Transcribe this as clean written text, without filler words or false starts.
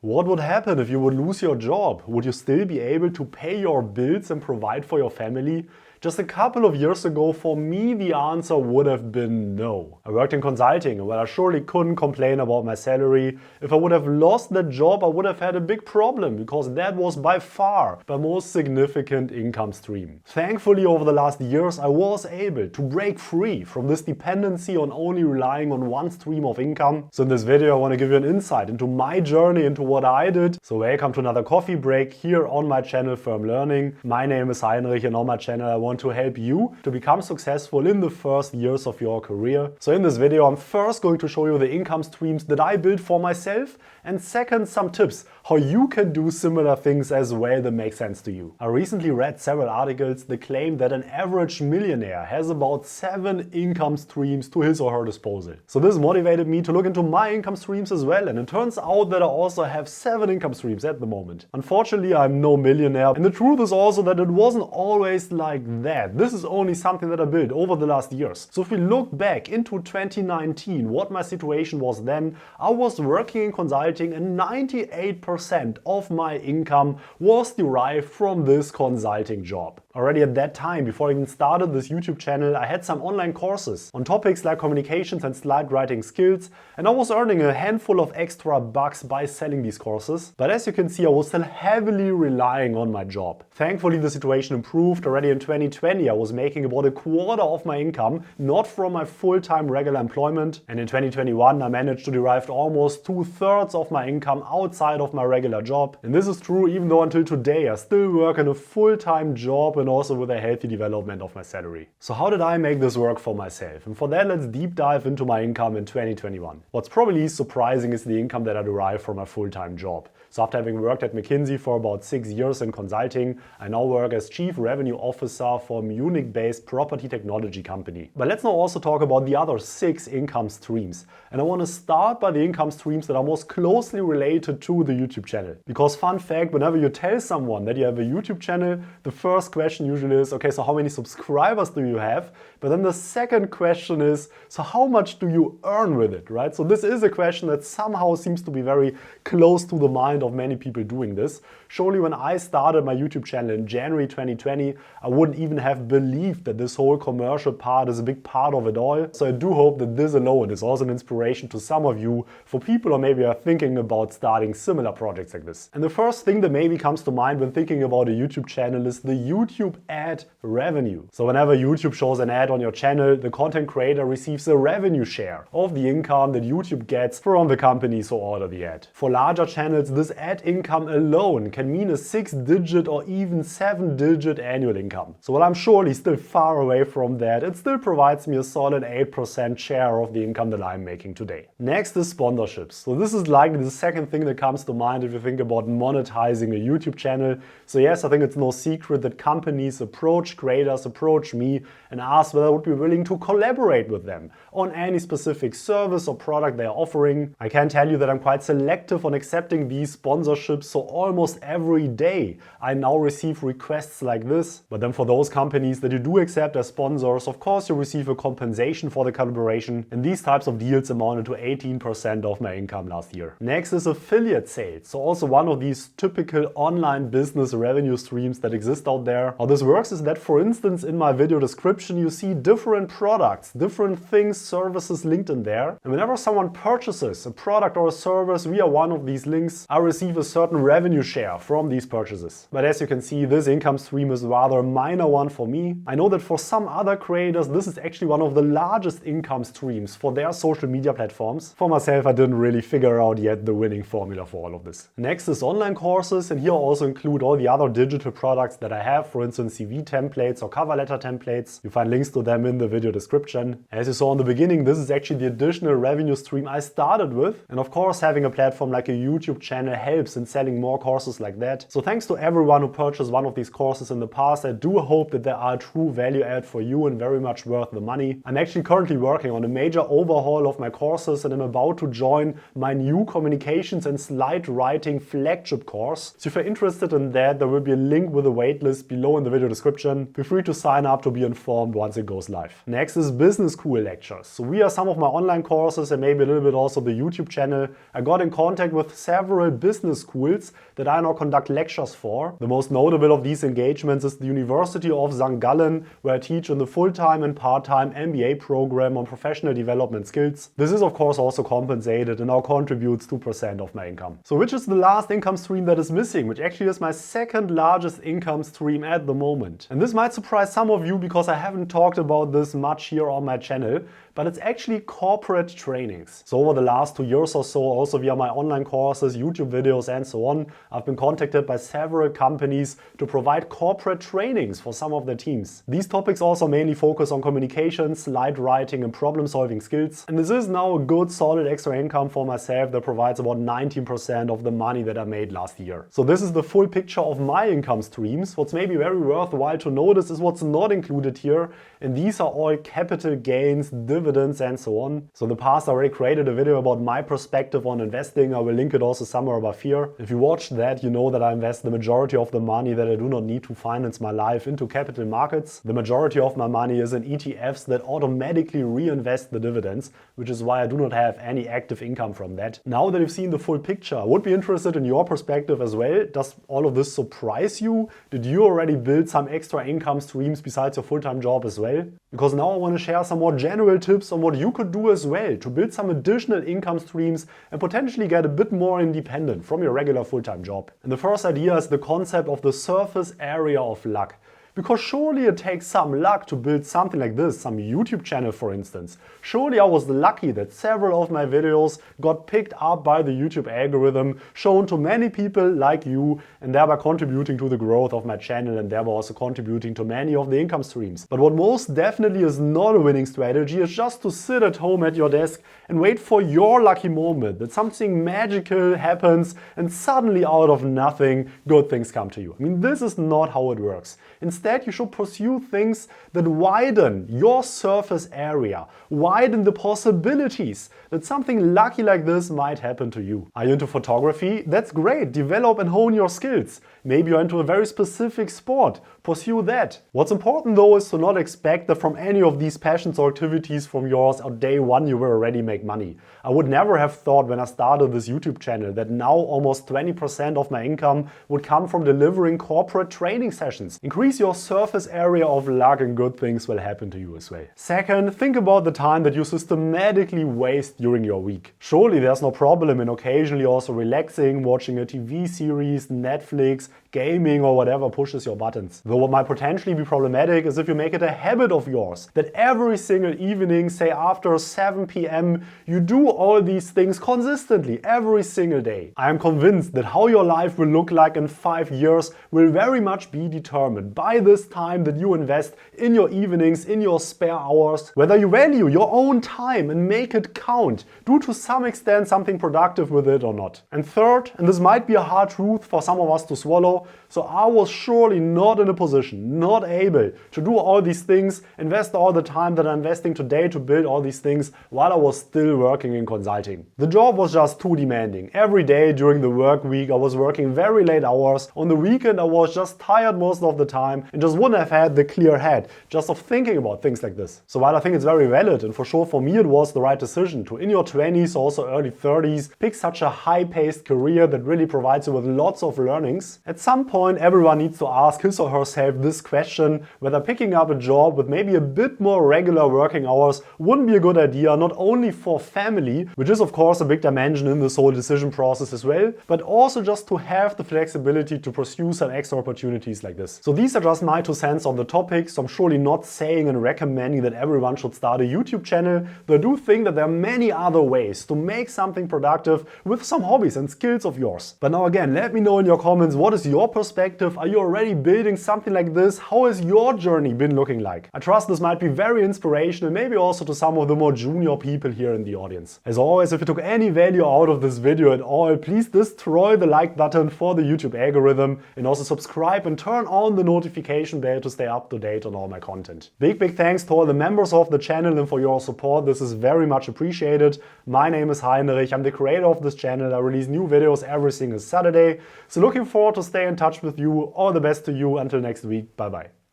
What would happen if you would lose your job? Would you still be able to pay your bills and provide for your family? Just a couple of years ago, for me, the answer would have been no. I worked in consulting, and while I surely couldn't complain about my salary, if I would have lost that job, I would have had a big problem, because that was by far my most significant income stream. Thankfully, over the last years, I was able to break free from this dependency on only relying on one stream of income. So in this video, I want to give you an insight into my journey, into what I did. So welcome to another coffee break here on my channel Firm Learning. My name is Heinrich, and on my channel I want to help you to become successful in the first years of your career. So in this video, I'm first going to show you the income streams that I built for myself, and second, some tips how you can do similar things as well that make sense to you. I recently read several articles that claim that an average millionaire has about 7 income streams to his or her disposal. So this motivated me to look into my income streams as well, and it turns out that I also have 7 income streams at the moment. Unfortunately, I'm no millionaire, and the truth is also that it wasn't always like that. This is only something that I built over the last years. So if we look back into 2019, what my situation was then, I was working in consulting and 98% of my income was derived from this consulting job. Already at that time, before I even started this YouTube channel, I had some online courses on topics like communications and slide writing skills, and I was earning a handful of extra bucks by selling these courses. But as you can see, I was still heavily relying on my job. Thankfully, the situation improved. Already in 2020, I was making about a quarter of my income, not from my full-time regular employment. And in 2021, I managed to derive almost 2/3 of my income outside of my regular job. And this is true even though until today, I still work in a full-time job and also with a healthy development of my salary. So how did I make this work for myself? And for that, let's deep dive into my income in 2021. What's probably surprising is the income that I derive from my full-time job. So after having worked at McKinsey for about 6 years in consulting, I now work as Chief Revenue Officer for a Munich-based property technology company. But let's now also talk about the other 6 income streams. And I want to start by the income streams that are most closely related to the YouTube channel. Because fun fact, whenever you tell someone that you have a YouTube channel, the first question usually is, okay, so how many subscribers do you have? But then the second question is, so how much do you earn with it, right? So this is a question that somehow seems to be very close to the mind of many people doing this. Surely when I started my YouTube channel in January 2020, I wouldn't even have believed that this whole commercial part is a big part of it all. So I do hope that this alone is also an inspiration to some of you, for people who maybe are thinking about starting similar projects like this. And the first thing that maybe comes to mind when thinking about a YouTube channel is the YouTube ad revenue. So whenever YouTube shows an ad on your channel, the content creator receives a revenue share of the income that YouTube gets from the companies who order the ad. For larger channels, this ad income alone can mean a 6-digit or even 7-digit annual income. So while I'm surely still far away from that, it still provides me a solid 8% share of the income that I'm making today. Next is sponsorships. So this is likely the second thing that comes to mind if you think about monetizing a YouTube channel. So yes, I think it's no secret that companies approach creators, approach me and ask whether I would be willing to collaborate with them on any specific service or product they are offering. I can tell you that I'm quite selective on accepting these sponsorships, so almost every day I now receive requests like this. But then for those companies that you do accept as sponsors, of course you receive a compensation for the collaboration, and these types of deals amounted to 18% of my income last year. Next is affiliate sales, so also one of these typical online business revenue streams that exist out there. How this works is that, for instance, in my video description you see different products, different things, services linked in there, and whenever someone purchases a product or a service via one of these links, I receive a certain revenue share from these purchases. But as you can see, this income stream is rather a minor one for me. I know that for some other creators this is actually one of the largest income streams for their social media platforms. For myself, I didn't really figure out yet the winning formula for all of this. Next is online courses, and here I also include all the other digital products that I have, for instance CV templates or cover letter templates. You find links to them in the video description. As you saw in the beginning, this is actually the additional revenue stream I started with, and of course having a platform like a YouTube channel helps in selling more courses like that. So thanks to everyone who purchased one of these courses in the past. I do hope that they are a true value add for you and very much worth the money. I'm actually currently working on a major overhaul of my courses, and I'm about to join my new communications and slide writing flagship course. So if you're interested in that, there will be a link with a waitlist below in in the video description. Feel free to sign up to be informed once it goes live. Next is Business School lectures. So via some of my online courses and maybe a little bit also the YouTube channel, I got in contact with several business schools that I now conduct lectures for. The most notable of these engagements is the University of St. Gallen, where I teach in the full-time and part-time MBA program on professional development skills. This is of course also compensated and now contributes 2% of my income. So which is the last income stream that is missing, which actually is my second largest income stream at the moment. And this might surprise some of you because I haven't talked about this much here on my channel, but it's actually corporate trainings. So over the last 2 years or so, also via my online courses, YouTube videos and so on, I've been contacted by several companies to provide corporate trainings for some of their teams. These topics also mainly focus on communication, slide writing and problem solving skills. And this is now a good solid extra income for myself that provides about 19% of the money that I made last year. So this is the full picture of my income streams. What's maybe very worthwhile to notice is what's not included here. And these are all capital gains, dividends and so on. So in the past I already created a video about my perspective on investing. I will link it also somewhere above here. If you watched that, you know that I invest the majority of the money that I do not need to finance my life into capital markets. The majority of my money is in ETFs that automatically reinvest the dividends, which is why I do not have any active income from that. Now that you've seen the full picture, I would be interested in your perspective as well. Does all of this surprise you? Did you already build some extra income streams besides your full-time job as well? Because now I want to share some more general tips on what you could do as well to build some additional income streams and potentially get a bit more independent from your regular full-time job. And the first idea is the concept of the surface area of luck. Because surely it takes some luck to build something like this, some YouTube channel for instance. Surely I was lucky that several of my videos got picked up by the YouTube algorithm, shown to many people like you, and thereby contributing to the growth of my channel and thereby also contributing to many of the income streams. But what most definitely is not a winning strategy is just to sit at home at your desk and wait for your lucky moment, that something magical happens and suddenly out of nothing good things come to you. I mean, this is not how it works. Instead, you should pursue things that widen your surface area, widen the possibilities that something lucky like this might happen to you. Are you into photography? That's great. Develop and hone your skills. Maybe you're into a very specific sport. Pursue that. What's important though is to not expect that from any of these passions or activities from yours on day one you will already make money. I would never have thought when I started this YouTube channel that now almost 20% of my income would come from delivering corporate training sessions. Increase your surface area of luck and good things will happen to you as well. Second, think about the time that you systematically waste during your week. Surely there's no problem in occasionally also relaxing, watching a TV series, Netflix, gaming or whatever pushes your buttons. Though what might potentially be problematic is if you make it a habit of yours that every single evening, say after 7 p.m, you do all these things consistently every single day. I am convinced that how your life will look like in 5 years will very much be determined by this time that you invest in your evenings, in your spare hours, whether you value your own time and make it count, do to some extent something productive with it or not. And third, and this might be a hard truth for some of us to swallow, so I was surely not in a position, not able to do all these things, invest all the time that I'm investing today to build all these things while I was still working in consulting. The job was just too demanding. Every day during the work week I was working very late hours. On the weekend I was just tired most of the time and just wouldn't have had the clear head just of thinking about things like this. So while I think it's very valid and for sure for me it was the right decision to in your 20s, also early 30s, pick such a high-paced career that really provides you with lots of learnings, at some point everyone needs to ask his or herself this question, whether picking up a job with maybe a bit more regular working hours wouldn't be a good idea, not only for family, which is of course a big dimension in this whole decision process as well, but also just to have the flexibility to pursue some extra opportunities like this. So these are just my 2 cents on the topic, so I'm surely not saying and recommending that everyone should start a YouTube channel, though I do think that there are many other ways to make something productive with some hobbies and skills of yours. But now again, let me know in your comments, what is your perspective? Are you already building something like this? How has your journey been looking like? I trust this might be very inspirational, maybe also to some of the more junior people here in the audience. As always, if you took any value out of this video at all, please destroy the like button for the YouTube algorithm and also subscribe and turn on the notification notification bell to stay up to date on all my content. Big thanks to all the members of the channel and for your support. This is very much appreciated. My name is Heinrich. I'm the creator of this channel. I release new videos every single Saturday. So looking forward to stay in touch with you. All the best to you. Until next week. Bye bye.